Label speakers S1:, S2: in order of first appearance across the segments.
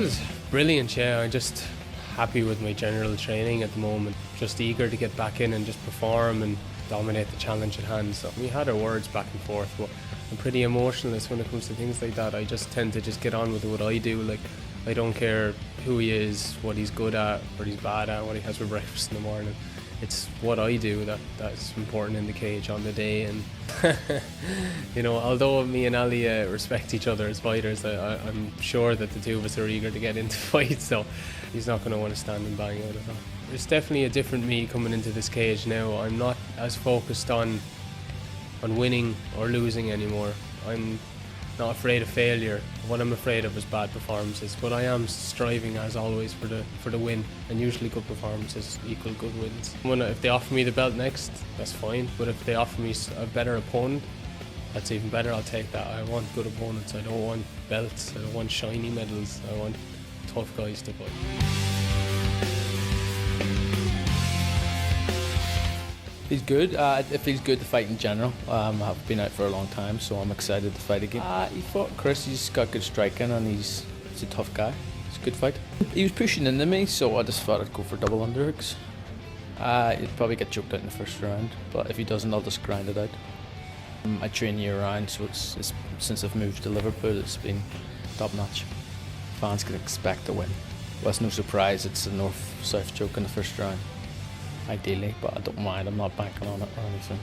S1: feels brilliant, yeah. I'm just happy with my general training at the moment. Just eager to get back in and just perform and dominate the challenge at hand. So we had our words back and forth, but I'm pretty emotionless when it comes to things like that. I just tend to just get on with what I do. Like, I don't care who he is, what he's good at, what he's bad at, what he has for breakfast in the morning. It's what I do that's important in the cage on the day. And you know, although me and Ali respect each other as fighters, I'm sure that the two of us are eager to get into fights, so he's not going to want to stand and bang out at all. There's definitely a different me coming into this cage now. I'm not as focused on winning or losing anymore. I'm not afraid of failure. What I'm afraid of is bad performances, but I am striving as always for the win, and usually good performances equal good wins. If they offer me the belt next, that's fine, but if they offer me a better opponent, that's even better. I'll take that. I want good opponents. I don't want belts. I don't want shiny medals. I want tough guys to fight.
S2: Feels good. It feels good to fight in general. I've been out for a long time, so I'm excited to fight again. He fought Chris. He's got good striking, and he's a tough guy. It's a good fight. He was pushing into me, so I just thought I'd go for double underhooks. He'd probably get choked out in the first round, but if he doesn't, I'll just grind it out. I train year round, so it's since I've moved to Liverpool, it's been top notch. Fans can expect to win. Well, it's no surprise it's a north-south choke in the first round. Ideally, but I don't mind. I'm not banking on it or anything.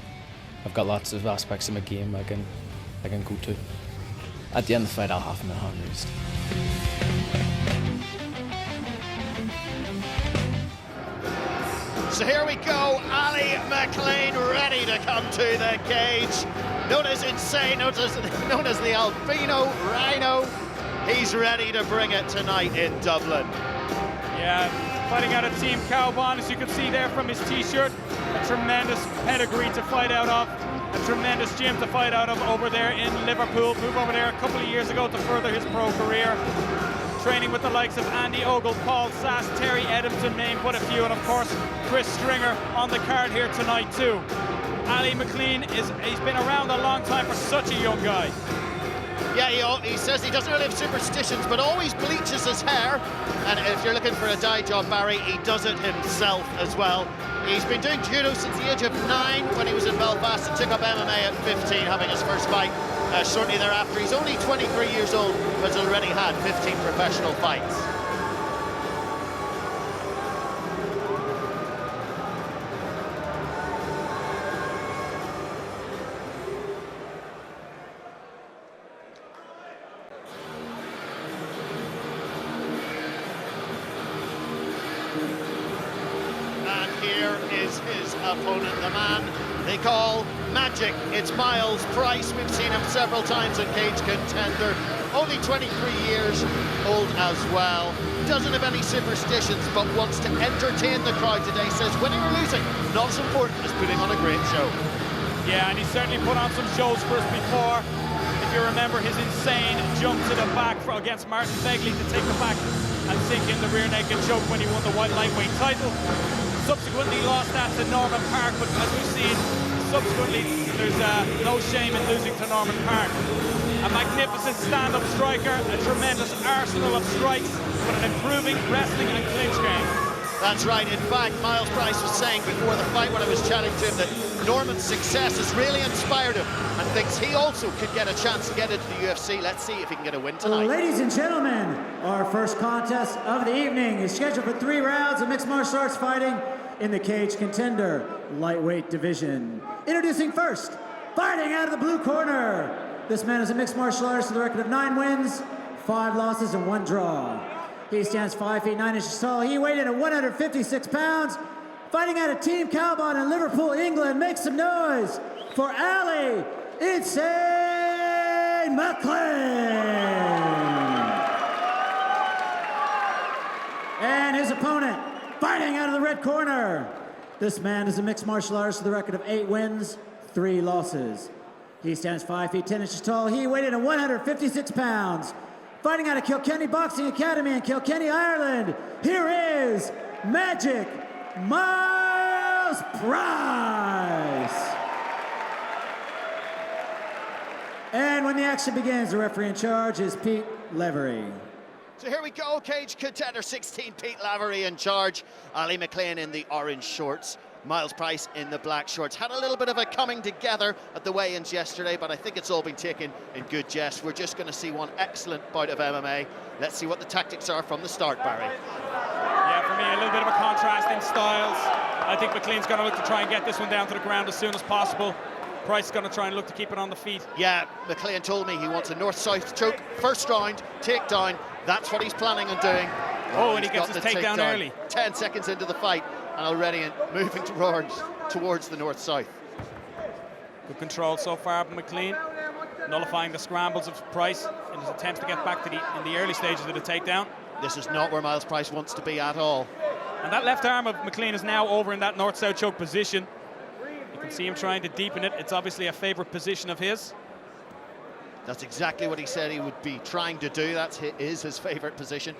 S2: I've got lots of aspects of my game I can go to. At the end of the fight, I'll have my hand raised.
S3: So here we go, Ali Maclean ready to come to the cage. Known as Insane, known as the Albino Rhino. He's ready to bring it tonight in Dublin.
S4: Yeah, fighting out of Team Cowbon, as you can see there from his t-shirt. A tremendous pedigree to fight out of, a tremendous gym to fight out of over there in Liverpool. Moved over there a couple of years ago to further his pro career. Training with the likes of Andy Ogle, Paul Sass, Terry Eddington, name but a few, and of course Chris Stringer on the card here tonight too. Ali Maclean he's been around a long time for such a young guy.
S3: Yeah, he says he doesn't really have superstitions, but always bleaches his hair. And if you're looking for a dye job, Barry, he does it himself as well. He's been doing judo since the age of 9 when he was in Belfast, and took up MMA at 15, having his first fight shortly thereafter. He's only 23 years old, but has already had 15 professional fights. Here is his opponent, the man they call Magic. It's Myles Price. We've seen him several times on Cage Contender. Only 23 years old as well. Doesn't have any superstitions, but wants to entertain the crowd today. Says winning or losing, not as important as putting on a great show.
S4: Yeah, and he certainly put on some shows for us before. If you remember his insane jump to the back against Martin Begley to take the back and sink in the rear naked choke when he won the white lightweight title. Subsequently lost that to Norman Park, but as we've seen, subsequently there's no shame in losing to Norman Park. A magnificent stand-up striker, a tremendous arsenal of strikes, but an improving wrestling and clinch game.
S3: That's right. In fact, Myles Price was saying before the fight when I was chatting to him that Norman's success has really inspired him and thinks he also could get a chance to get into the UFC. Let's see if he can get a win tonight.
S5: Ladies and gentlemen, our first contest of the evening is scheduled for 3 rounds of mixed martial arts fighting in the Cage Contender lightweight division. Introducing first, fighting out of the blue corner. This man is a mixed martial artist with a record of 9 wins, 5 losses, and 1 draw. He stands 5 feet 9 inches tall. He weighed in at 156 pounds. Fighting out of Team Cowbon in Liverpool, England. Make some noise for Ali Insane Maclean. And his opponent, fighting out of the red corner. This man is a mixed martial artist with a record of 8 wins, 3 losses. He stands 5 feet 10 inches tall. He weighed in at 156 pounds. Fighting out of Kilkenny Boxing Academy in Kilkenny, Ireland, here is Magic Myles Price. And when the action begins, the referee in charge is Pete Levery.
S3: So here we go, Cage Contender 16, Pete Lavery in charge. Ali Maclean in the orange shorts. Myles Price in the black shorts. Had a little bit of a coming together at the weigh-ins yesterday, but I think it's all been taken in good jest. We're just going to see one excellent bout of MMA. Let's see what the tactics are from the start, Barry.
S4: Yeah, for me, a little bit of a contrast in styles. I think Maclean's going to look to try and get this one down to the ground as soon as possible. Price is going to try and look to keep it on the feet.
S3: Yeah, Maclean told me he wants a north-south choke. First round, takedown. That's what he's planning on doing.
S4: Oh, and he gets his takedown early.
S3: 10 seconds into the fight, and already moving towards the north-south.
S4: Good control so far from Maclean, nullifying the scrambles of Price in his attempts to get back to in the early stages of the takedown.
S3: This is not where Myles Price wants to be at all.
S4: And that left arm of Maclean is now over in that north-south choke position. You can see him trying to deepen it. It's obviously a favourite position of his.
S3: That's exactly what he said he would be trying to do. That is his favourite position.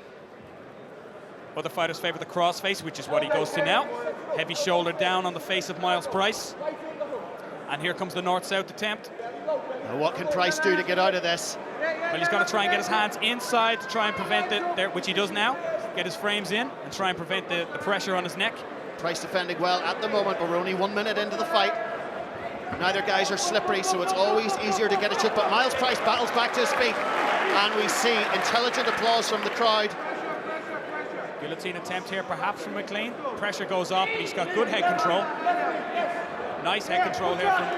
S4: Other fighters favour the crossface, which is what he goes to now. Heavy shoulder down on the face of Myles Price. And here comes the north-south attempt.
S3: Now what can Price do to get out of this?
S4: Well, he's going to try and get his hands inside to try and prevent it, there, which he does now. Get his frames in and try and prevent the pressure on his neck.
S3: Price defending well at the moment, but we're only 1 minute into the fight. Neither guys are slippery, so it's always easier to get a choke, but Myles Price battles back to his feet, and we see intelligent applause from the crowd.
S4: Guillotine attempt here perhaps from Maclean. Pressure goes up, but he's got good head control. Nice head control here from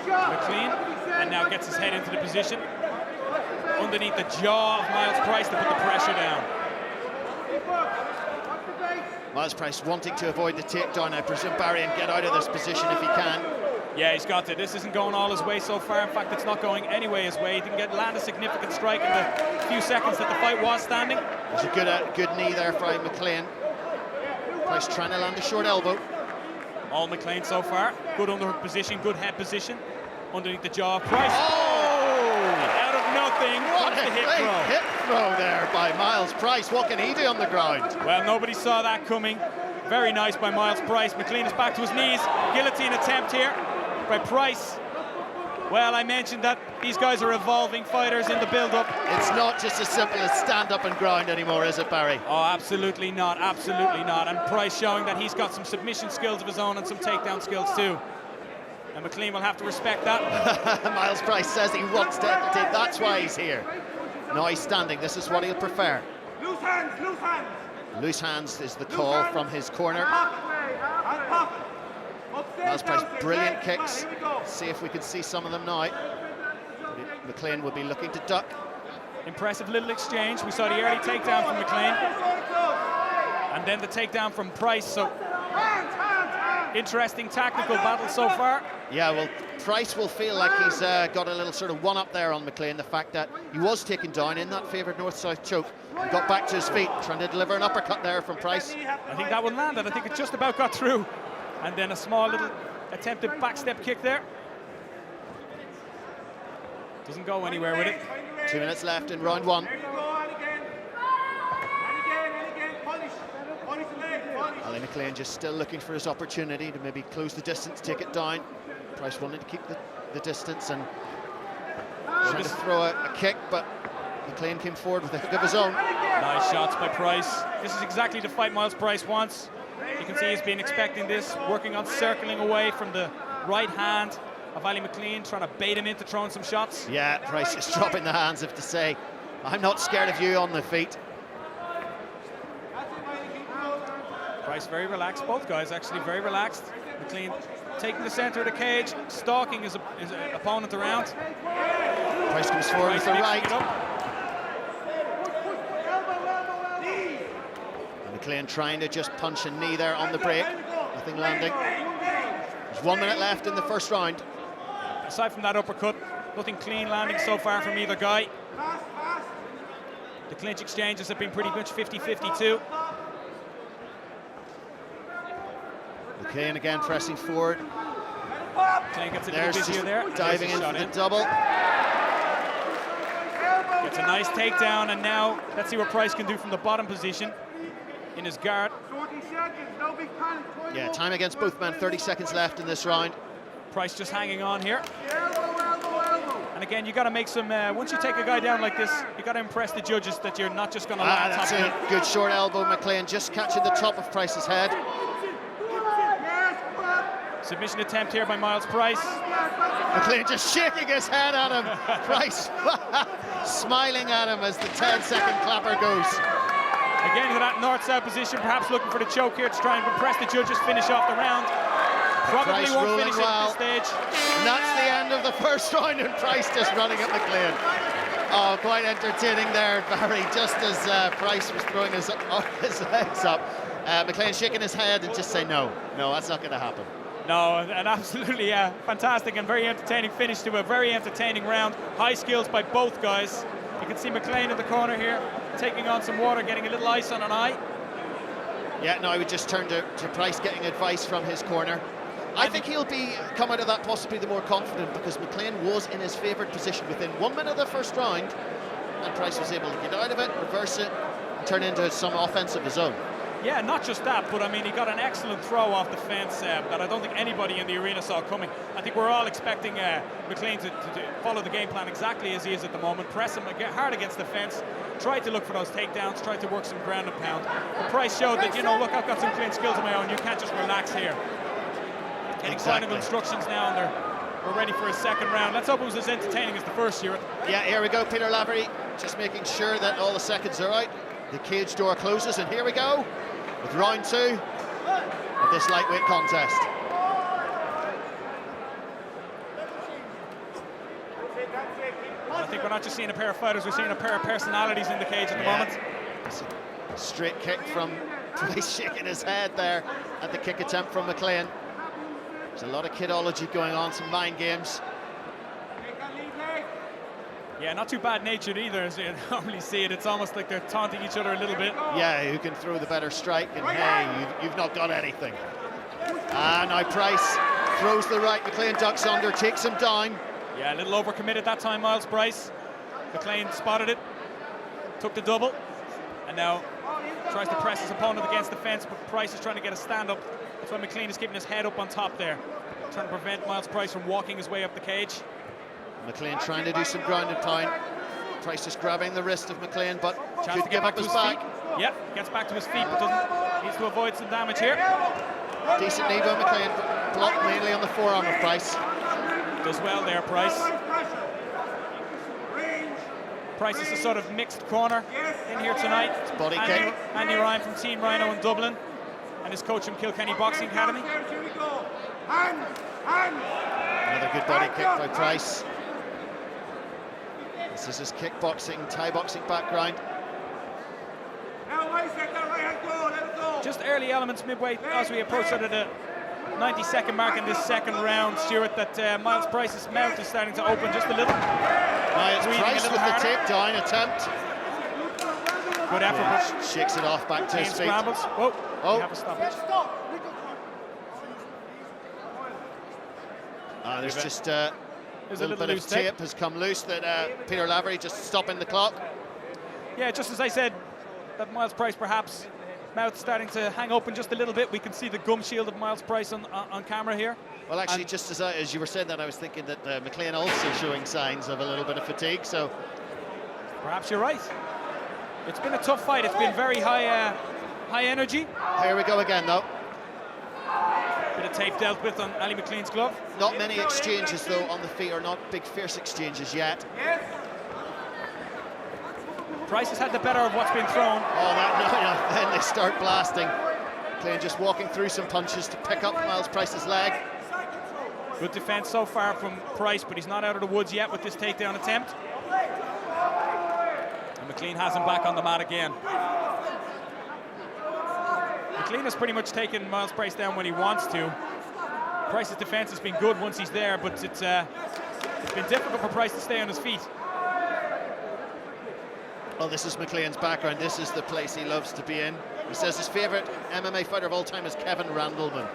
S4: Maclean, and now gets his head into the position underneath the jaw of Myles Price to put the pressure down.
S3: Myles Price wanting to avoid the takedown, I presume, Barry, and get out of this position if he can.
S4: Yeah, he's got to. This isn't going all his way so far. In fact, it's not going any way his way. He didn't land a significant strike in the few seconds that the fight was standing.
S3: There's a good knee there for Maclean. Price trying to land a short elbow.
S4: All Maclean so far. Good underhook position, good head position. Underneath the jaw of Price.
S3: Oh!
S4: And out of nothing,
S3: What
S4: comes
S3: a
S4: the hip
S3: great
S4: throw.
S3: hip throw there by Myles Price. What can he do on the ground?
S4: Well, nobody saw that coming. Very nice by Myles Price. Maclean is back to his knees. Guillotine attempt here by Price. Well, I mentioned that these guys are evolving fighters in the build-up.
S3: It's not just as simple as stand up and ground anymore, is it, Barry?
S4: Oh, absolutely not, absolutely not. And Price showing that he's got some submission skills of his own and some takedown skills too. And Maclean will have to respect that.
S3: Myles Price says he wants to entertain. That's why he's here. Now he's standing. This is what he'll prefer.
S6: Loose hands, loose hands.
S3: Loose hands is the call from his corner. Myles Price, brilliant kicks. See if we can see some of them now. Maclean will be looking to duck.
S4: Impressive little exchange. We saw the early takedown from Maclean. And then the takedown from Price. So interesting tactical battle so far.
S3: Yeah, well, Price will feel like he's got a little sort of one-up there on Maclean. The fact that he was taken down in that favoured north-south choke. Got back to his feet, trying to deliver an uppercut there from Price.
S4: I think that one landed. I think it just about got through. And then a small little attempted backstep kick there. Doesn't go anywhere with it.
S3: 2 minutes left in round one. Ali Maclean just still looking for his opportunity to maybe close the distance, take it down. Price wanted to keep the distance and trying to throw a kick, but Maclean came forward with a hook of his own.
S4: Nice shots by Price. This is exactly the fight Myles Price wants. You can see he's been expecting this, working on circling away from the right hand of Ali Maclean, trying to bait him into throwing some shots.
S3: Yeah, Price is dropping the hands as if to say, I'm not scared of you on the feet.
S4: Price very relaxed, both guys actually very relaxed. Maclean taking the centre of the cage, stalking his opponent around.
S3: Price comes forward with the right. And Maclean trying to just punch a knee there on the break. Nothing landing. There's 1 minute left in the first round.
S4: Aside from that uppercut, nothing clean landing so far from either guy. The clinch exchanges have been pretty much 50-50 too.
S3: Maclean again pressing forward.
S4: Maclean gets a little busier there.
S3: Diving in for the double.
S4: Gets a nice takedown, and now let's see what Price can do from the bottom position in his guard.
S3: Yeah, time against both men, 30 seconds left in this round.
S4: Price just hanging on here. And And again, you got to make some, once you take a guy down like this, you got to impress the judges that you're not just going to land
S3: That's
S4: top
S3: a good short elbow. Maclean just catching the top of Price's head.
S4: Submission attempt here by Myles Price.
S3: Maclean just shaking his head at him. Price smiling at him as the 10-second clapper goes.
S4: Again, with that north-south position, perhaps looking for the choke here to try and impress the judges, finish off the round. Probably
S3: Price
S4: won't
S3: rolling
S4: finish it
S3: well.
S4: at this stage.
S3: And that's the end of the first round, and Price just running at Maclean. Oh, quite entertaining there, Barry, just as Price was throwing his legs up. Maclean shaking his head and just saying, no, that's not going to happen.
S4: No, an absolutely fantastic and very entertaining finish to a very entertaining round. High skills by both guys. You can see Maclean in the corner here, taking on some water, getting a little ice on an eye.
S3: Yeah, no, I would just turn to Price, getting advice from his corner. I think he'll come out of that possibly the more confident, because Maclean was in his favoured position within 1 minute of the first round, and Price was able to get out of it, reverse it, and turn into some offense of his own.
S4: Yeah, not just that, but I mean, he got an excellent throw off the fence that I don't think anybody in the arena saw coming. I think we're all expecting Maclean to follow the game plan exactly as he is at the moment, press him hard against the fence, try to look for those takedowns, try to work some ground and pound. But Price showed that, you know, look, I've got some clean skills of my own, you can't just relax here. Getting final instructions now, and we're ready for a second round. Let's hope it was as entertaining as the first year.
S3: Yeah, here we go, Peter Lavery, just making sure that all the seconds are out. The cage door closes, and here we go with round 2 of this lightweight contest.
S4: I think we're not just seeing a pair of fighters, we're seeing a pair of personalities in the cage at the moment.
S3: Straight kick from Price, shaking his head there at the kick attempt from Maclean. There's a lot of kidology going on, some mind games.
S4: Yeah, not too bad-natured either, as you normally see it. It's almost like they're taunting each other a little bit.
S3: Yeah, who can throw the better strike, and hey, you've not got anything. Now Price throws the right, Maclean ducks under, takes him down.
S4: Yeah, a little overcommitted that time, Myles Price. Maclean spotted it, took the double, and now tries to press his opponent against the fence, but Price is trying to get a stand-up. That's why Maclean is keeping his head up on top there, trying to prevent Myles Price from walking his way up the cage.
S3: Maclean trying to do some ground and pound. Price just grabbing the wrist of Maclean, but
S4: Chance to get back to his back. Yep, gets back to his feet, but needs to avoid some damage here.
S3: Decent knee by Maclean, blocked mainly on the forearm of Price.
S4: Does well there, Price. Price is a sort of mixed corner in here tonight.
S3: It's body kick.
S4: Andy Ryan from Team Rhino in Dublin, and his coach from Kilkenny Boxing Academy.
S3: Another good body kick by Price. This is his kickboxing, Thai boxing background.
S4: Just early elements midway as we approach sort of the 90-second mark in this second round, Stuart, that Myles Price's mouth is starting to open just a little.
S3: Myles Price with the takedown attempt.
S4: Good effort. But
S3: shakes it off back to his feet.
S4: Scrambles. Whoa. Oh. We have a stoppage.
S3: There's just a little bit of tape has come loose that Peter Lavery just stopping the clock.
S4: Yeah, just as I said, that Myles Price perhaps mouth starting to hang open just a little bit. We can see the gum shield of Myles Price on camera here.
S3: Well, actually, just as you were saying that, I was thinking that Maclean also showing signs of a little bit of fatigue, so
S4: perhaps you're right. It's been a tough fight. It's been very high energy.
S3: Here we go again, though.
S4: Bit of tape dealt with on Ali Maclean's glove.
S3: Not many exchanges, though, on the feet, or not big, fierce exchanges yet.
S4: Price has had the better of what's been thrown.
S3: Oh, then they start blasting. Maclean just walking through some punches to pick up Myles Price's leg.
S4: Good defense so far from Price, but he's not out of the woods yet with this takedown attempt. And Maclean has him back on the mat again. Maclean has pretty much taken Myles Price down when he wants to. Price's defense has been good once he's there, but it's been difficult for Price to stay on his feet.
S3: Well, this is Maclean's background. This is the place he loves to be in. He says his favourite MMA fighter of all time is Kevin Randleman.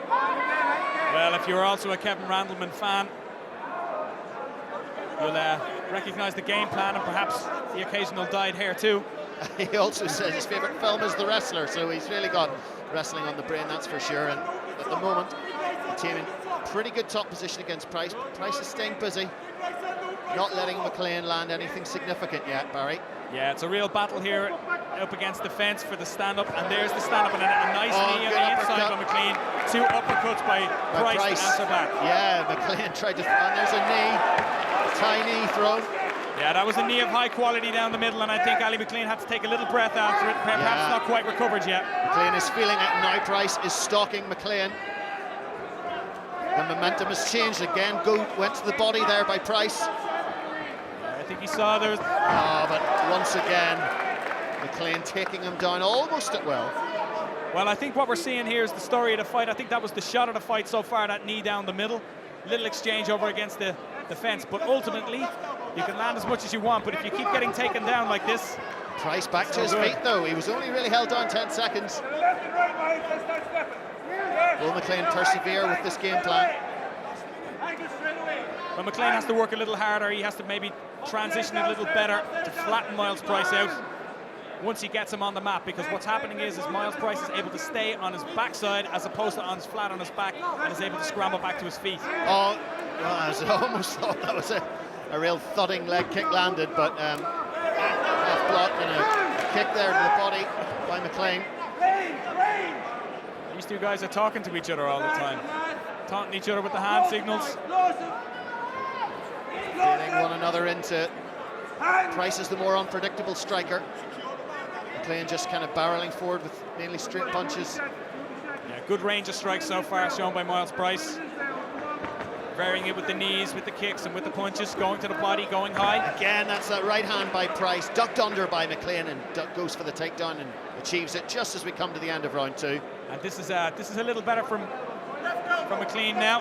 S4: Well, if you're also a Kevin Randleman fan, you'll recognise the game plan and perhaps the occasional dyed hair too.
S3: He also says his favourite film is The Wrestler, so he's really got wrestling on the brain, that's for sure. And at the moment, The team in pretty good top position against Price. Price is staying busy, not letting Maclean land anything significant yet, Barry.
S4: Yeah, it's a real battle here up against the fence for the stand-up, and there's the stand-up, and a nice knee on the inside by Maclean. 2 uppercuts by Price to answer back.
S3: Yeah, Maclean tried to, and there's a knee, tiny throw.
S4: Yeah, that was a knee of high quality down the middle, and I think Ali Maclean had to take a little breath after it. Perhaps not quite recovered yet.
S3: Maclean is feeling it, now Price is stalking Maclean. The momentum has changed again. Went to the body there by Price.
S4: I think he saw there was...
S3: Oh, but once again, Maclean taking him down almost at will.
S4: Well, I think what we're seeing here is the story of the fight. I think that was the shot of the fight so far, that knee down the middle. Little exchange over against the fence, but ultimately, you can land as much as you want, but if you keep getting taken down like this...
S3: Price back to his feet, though. He was only really held down 10 seconds. Will Maclean persevere with this game plan?
S4: Well, Maclean has to work a little harder. He has to maybe transition a little better to flatten Myles Price out once he gets him on the map, because what's happening is Myles Price is able to stay on his backside as opposed to on his flat on his back, and is able to scramble back to his feet.
S3: Oh, well, I almost thought that was a real thudding leg kick landed, but half block and a kick there to the body by Maclean.
S4: These two guys are talking to each other all the time, taunting each other with the hand signals.
S3: Feeling one another into. Price is the more unpredictable striker. Maclean just kind of barreling forward with mainly straight punches.
S4: Yeah, good range of strikes so far shown by Myles Price. Varying it with the knees, with the kicks, and with the punches, going to the body, going high.
S3: Again, that's that right hand by Price, ducked under by Maclean, and goes for the takedown and achieves it just as we come to the end of round 2.
S4: And this is a little better from Maclean now,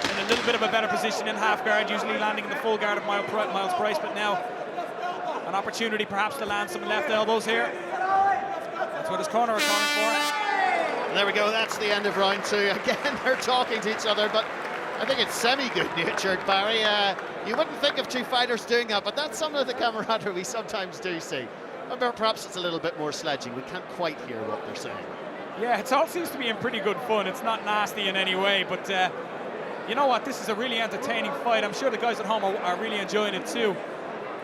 S4: in a little bit of a better position in half guard, usually landing in the full guard of Myles Price, but now an opportunity perhaps to land some left elbows here. That's what his corner are calling for.
S3: And there we go, that's the end of round 2. Again, they're talking to each other, but I think it's semi-good-natured, Barry. You wouldn't think of two fighters doing that, but that's some of the camaraderie we sometimes do see. Or perhaps it's a little bit more sledging. We can't quite hear what they're saying.
S4: Yeah, it all seems to be in pretty good fun. It's not nasty in any way, but you know what? This is a really entertaining fight. I'm sure the guys at home are really enjoying it too.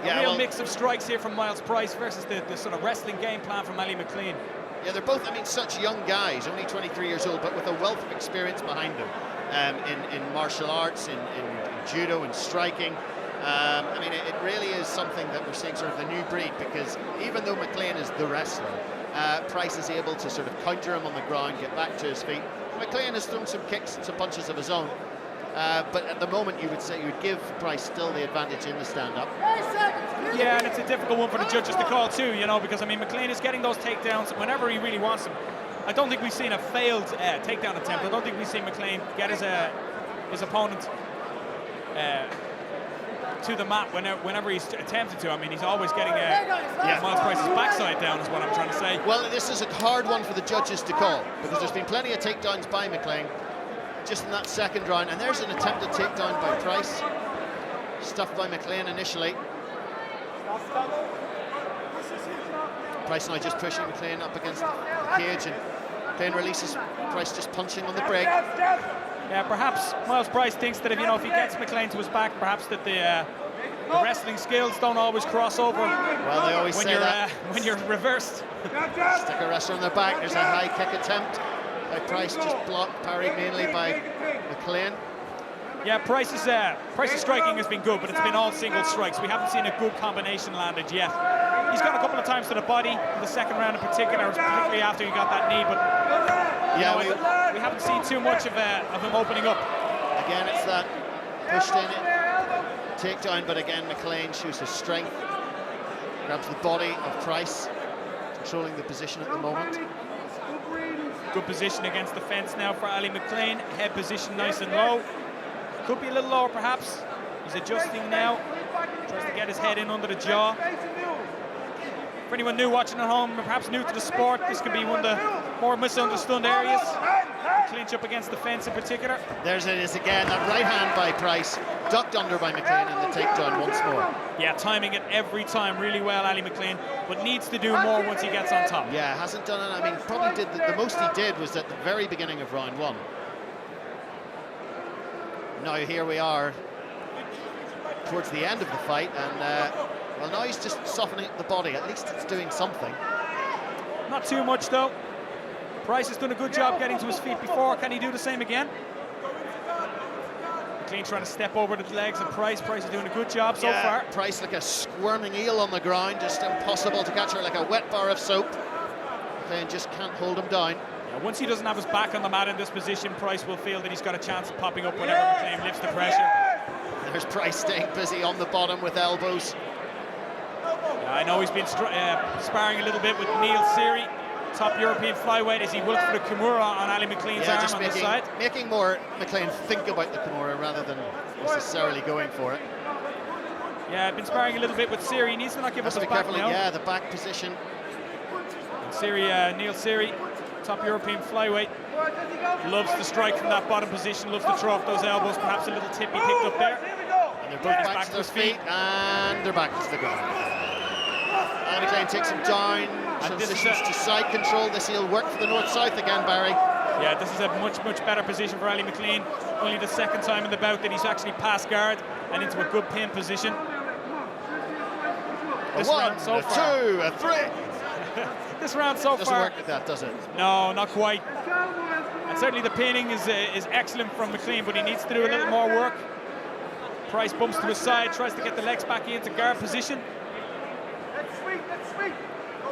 S4: A real mix of strikes here from Myles Price versus the sort of wrestling game plan from Ali Maclean.
S3: Yeah, they're both, such young guys, only 23 years old, but with a wealth of experience behind them in martial arts, in judo and striking. It really is something that we're seeing sort of the new breed, because even though Maclean is the wrestler, Price is able to sort of counter him on the ground, get back to his feet. Maclean has thrown some kicks and some punches of his own, but at the moment you would give Price still the advantage in the stand-up.
S4: Yeah, and it's a difficult one for the judges to call too, because Maclean is getting those takedowns whenever he really wants them. I don't think we've seen a failed takedown attempt. I don't think we've seen Maclean get his opponent to the mat whenever he's attempted to. He's always getting Myles Price's backside down, is what I'm trying to say.
S3: Well, this is a hard one for the judges to call, because there's been plenty of takedowns by Maclean just in that second round, and there's an attempted takedown by Price, stuffed by Maclean initially. Price now just pushing Maclean up against the cage, and Maclean releases Price just punching on the break.
S4: Yeah, perhaps Myles Price thinks that if he gets Maclean to his back, perhaps that the wrestling skills don't always cross over.
S3: Well, they always say that
S4: when you're reversed.
S3: Stick a wrestler on their back. There's a high kick attempt by Price, just blocked, parried mainly by Maclean.
S4: Yeah, Price's striking has been good, but it's been all single strikes. We haven't seen a good combination landed yet. He's got a couple of times to the body in the second round in particular, particularly after he got that knee, but we haven't seen too much of him opening up.
S3: Again, it's that pushed in takedown, but again, Maclean shows his strength, grabs the body of Price, controlling the position at the moment.
S4: Good position against the fence now for Ali Maclean. Head position nice and low. Could be a little lower perhaps. He's adjusting now. Tries to get his head in under the jaw. For anyone new watching at home, perhaps new to the sport, this could be one of the more misunderstood areas. The clinch up against the fence in particular.
S3: There's it is again, that right hand by Price, ducked under by Maclean, and the takedown once more.
S4: Yeah, timing it every time really well, Ali Maclean, but needs to do more once he gets on top.
S3: Yeah, hasn't done it. Probably did the most he did was at the very beginning of round 1. Now here we are towards the end of the fight, and well, now he's just softening the body. At least it's doing something.
S4: Not too much though. Price has done a good job getting to his feet before. Can he do the same again? Maclean trying to step over the legs of Price. Price is doing a good job so far.
S3: Price like a squirming eel on the ground, just impossible to catch her, like a wet bar of soap. Maclean just can't hold him down.
S4: Yeah, once he doesn't have his back on the mat in this position, Price will feel that he's got a chance of popping up whenever Maclean lifts the pressure.
S3: There's Price staying busy on the bottom with elbows.
S4: I know he's been sparring a little bit with Myles, top European flyweight, as he looked for the Kimura on Ali Maclean's arm
S3: just
S4: on the side.
S3: Making more Maclean think about the Kimura rather than necessarily going for it.
S4: Yeah, been sparring a little bit with Siri. He needs to not give us his back now.
S3: Yeah, the back position.
S4: And Neil Siri, top European flyweight, loves to strike from that bottom position, loves to throw off those elbows, perhaps a little tip he picked up there.
S3: And they're both back to their feet, and they're back to the ground. Ali Maclean takes him down, transitions to side control. This he'll work for the north-south again, Barry.
S4: Yeah, this is a much better position for Ali Maclean. Only the second time in the bout that he's actually passed guard and into a good pin position. This round so far.
S3: 2, 3.
S4: This round so
S3: doesn't
S4: far
S3: work with that, does it?
S4: No, not quite. And certainly the pinning is excellent from Maclean, but he needs to do a little more work. Price bumps to his side, tries to get the legs back into guard position.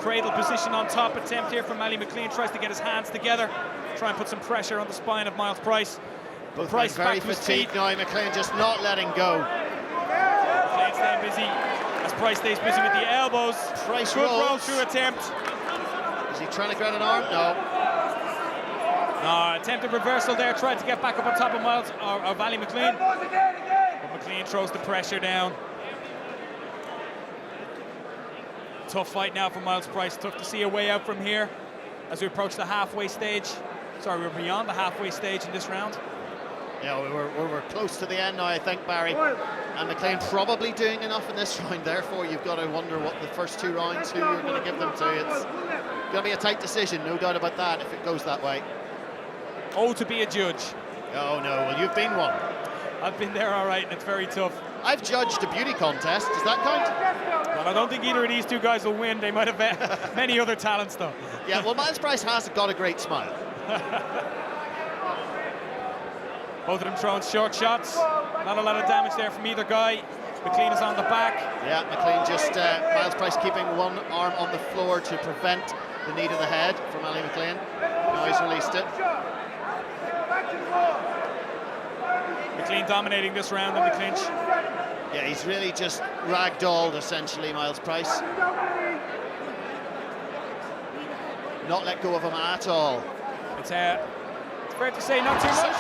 S4: Cradle position on top attempt here from Ali Maclean, tries to get his hands together, try and put some pressure on the spine of Myles Price.
S3: Both
S4: Price
S3: very fatigued now. Maclean just not letting go.
S4: Maclean staying busy as Price stays busy with the elbows.
S3: Price
S4: good
S3: rolls.
S4: roll through attempt.
S3: Is he trying to grab an arm? No.
S4: No, attempted reversal there, tried to get back up on top of Myles of Ali Maclean. But Maclean throws the pressure down. Tough fight now for Myles Price. Tough to see a way out from here as we approach the halfway stage. Sorry, we're beyond the halfway stage in this round.
S3: Yeah, we're close to the end now, I think, Barry. And Maclean probably doing enough in this round. Therefore, you've got to wonder what the first 2 rounds, who you're going to give them to. It's going to be a tight decision, no doubt about that, if it goes that way.
S4: Oh, to be a judge.
S3: Oh, no. Well, you've been one.
S4: I've been there, all right, and it's very tough.
S3: I've judged a beauty contest. Does that count?
S4: Well, I don't think either of these two guys will win. They might have many other talents, though.
S3: Yeah, well, Myles Price has got a great smile.
S4: Both of them throwing short shots. Not a lot of damage there from either guy. Maclean is on the back.
S3: Yeah, Maclean just, Myles Price keeping one arm on the floor to prevent the knee to the head from Ali Maclean. Now he's released it.
S4: Maclean dominating this round in the clinch.
S3: Yeah, he's really just ragdolled, essentially, Myles Price. Not let go of him at all.
S4: It's fair to say not too much.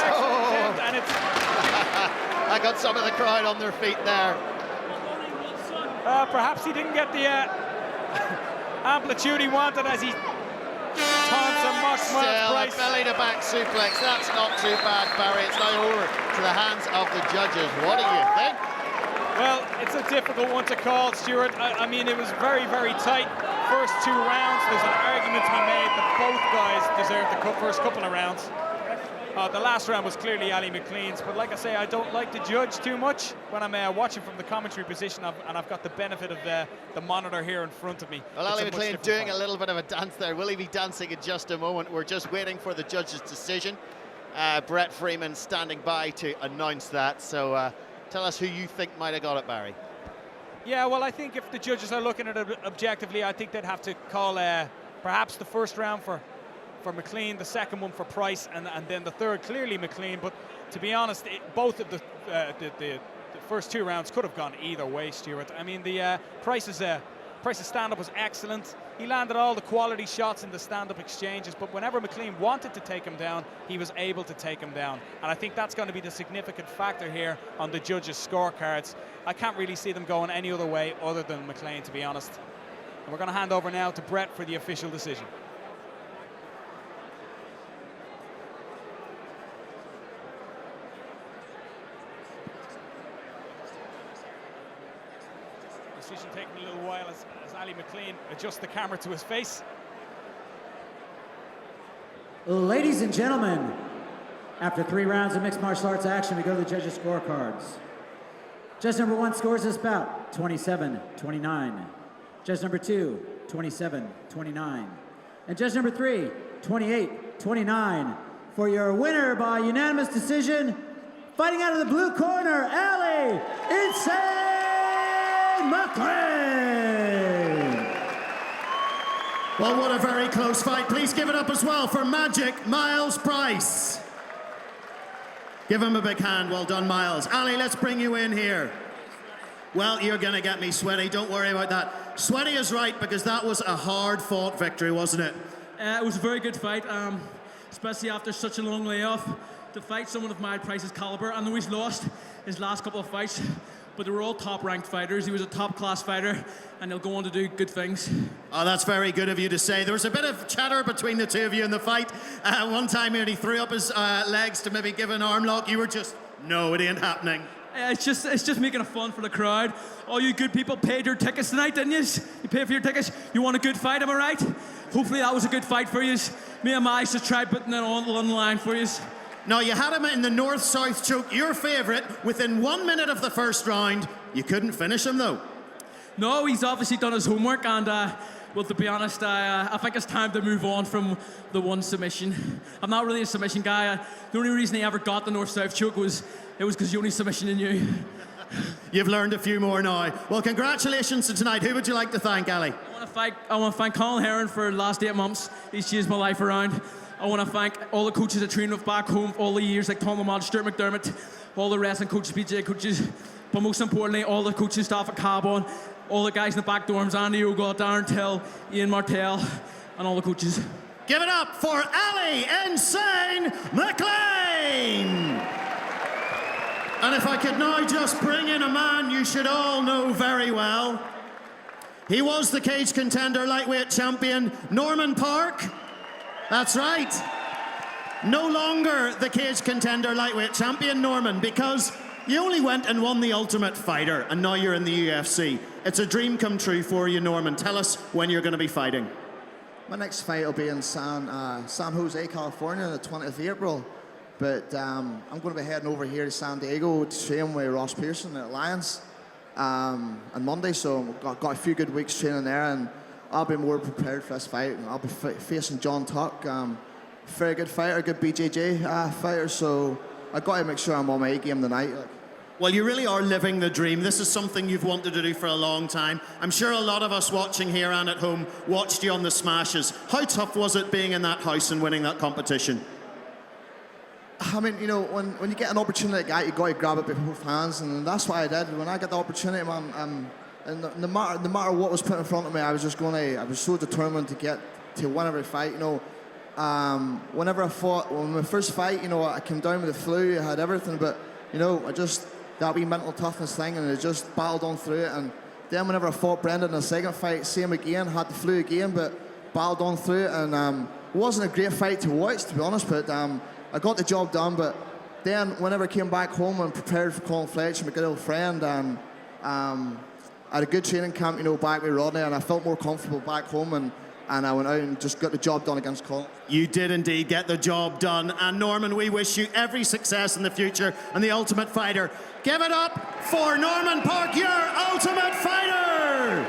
S3: Oh.
S4: And it's
S3: I got some of the crowd on their feet there.
S4: Perhaps he didn't get the amplitude he wanted as he taunts and mocks Myles Price.
S3: A belly-to-back suplex. That's not too bad, Barry. It's now over to the hands of the judges. What do you think?
S4: Well, it's a difficult one to call, Stuart. I mean, it was very, very tight. First 2 rounds, there's an argument to be made that both guys deserved the first couple of rounds. The last round was clearly Ali Maclean's, but like I say, I don't like to judge too much when I'm watching from the commentary position, and I've got the benefit of the monitor here in front of me.
S3: Well, Ali Maclean doing a little bit of a dance there. Will he be dancing in just a moment? We're just waiting for the judge's decision. Brett Freeman standing by to announce that. So tell us who you think might have got it, Barry.
S4: Yeah, well, I think if the judges are looking at it objectively, I think they'd have to call perhaps the first round for Maclean, the second one for Price, and then the third clearly Maclean. But to be honest, both of the first 2 rounds could have gone either way, Stuart. I mean, the Price's stand-up was excellent. He landed all the quality shots in the stand-up exchanges, but whenever Maclean wanted to take him down, he was able to take him down. And I think that's going to be the significant factor here on the judges' scorecards. I can't really see them going any other way other than Maclean, to be honest. And we're going to hand over now to Brett for the official decision. Decision taking a little while as Ali Maclean adjusts the camera to his face.
S5: Ladies and gentlemen, After 3 rounds of mixed martial arts action, we go to the judges' scorecards. Judge number 1 scores this bout 27-29. Judge number 2, 27-29. And judge number 3, 28-29. For your winner by unanimous decision, fighting out of the blue corner, Ali Insane Maclean.
S3: Well, what a very close fight. Please give it up as well for Magic Myles Price. Give him a big hand. Well done, Myles. Ali, let's bring you in here. Well, you're going to get me sweaty. Don't worry about that. Sweaty is right, because that was a hard-fought victory, wasn't it?
S6: It was a very good fight, especially after such a long layoff. To fight someone of Myles Price's caliber. I know he's lost his last couple of fights, but they were all top-ranked fighters. He was a top-class fighter, and he'll go on to do good things.
S3: Oh, that's very good of you to say. There was a bit of chatter between the two of you in the fight. One time he threw up his legs to maybe give an arm lock. You were just, no, it ain't happening.
S6: It's just making it fun for the crowd. All you good people paid your tickets tonight, didn't you? You paid for your tickets. You want a good fight, am I right? Hopefully that was a good fight for you. Me and Myles just tried putting it on the line for you.
S3: No, you had him in the north-south choke, your favourite, within 1 minute of the first round. You couldn't finish him, though.
S6: No, he's obviously done his homework, and well, to be honest, I think it's time to move on from the one submission. I'm not really a submission guy. The only reason he ever got the north-south choke was because the only submission he knew.
S3: You've learned a few more now. Well, congratulations to tonight. Who would you like to thank, Ali?
S6: I want to thank Colin Heron for the last 8 months. He's changed my life around. I want to thank all the coaches I trained with back home all the years, like Tom Lamont, Stuart McDermott, all the wrestling coaches, PJ coaches, but most importantly, all the coaching staff at Cabon, all the guys in the back dorms, Andy Ogle, Darren Till, Ian Martell, and all the coaches.
S3: Give it up for Ali Insane Maclean! And if I could now just bring in a man you should all know very well. He was the Cage Contender lightweight champion, Norman Park. That's right. No longer the Cage Contender lightweight champion, Norman, because you only went and won the Ultimate Fighter, and now you're in the UFC. It's a dream come true for you, Norman. Tell us when you're going to be fighting.
S7: My next fight will be in San Jose, California, on the 20th of April. But I'm going to be heading over here to San Diego to train with Ross Pearson at Lions on Monday. So I've got a few good weeks training there, and I'll be more prepared for this fight. And I'll be facing John Tuck, very good fighter, good BJJ fighter. So I've got to make sure I'm on my A game tonight.
S3: Well, you really are living the dream. This is something you've wanted to do for a long time. I'm sure a lot of us watching here and at home watched you on the smashes. How tough was it being in that house and winning that competition?
S7: I mean, you know, when you get an opportunity like that, you got to grab it with both hands, and that's what I did. When I got the opportunity, man, and no matter what was put in front of me, I was so determined to get to win every fight. You know, when my first fight, you know, I came down with the flu, I had everything, but you know, that wee mental toughness thing, and I just battled on through it. And then whenever I fought Brendan in the second fight, same again, had the flu again, but battled on through it, and it wasn't a great fight to watch, to be honest, but I got the job done. But then whenever I came back home and prepared for Colin Fletcher, my good old friend, and I had a good training camp, you know, back with Rodney, and I felt more comfortable back home, and I went out and just got the job done against Colin.
S3: You did indeed get the job done. And Norman, we wish you every success in the future and the Ultimate Fighter. Give it up for Norman Park, your Ultimate Fighter!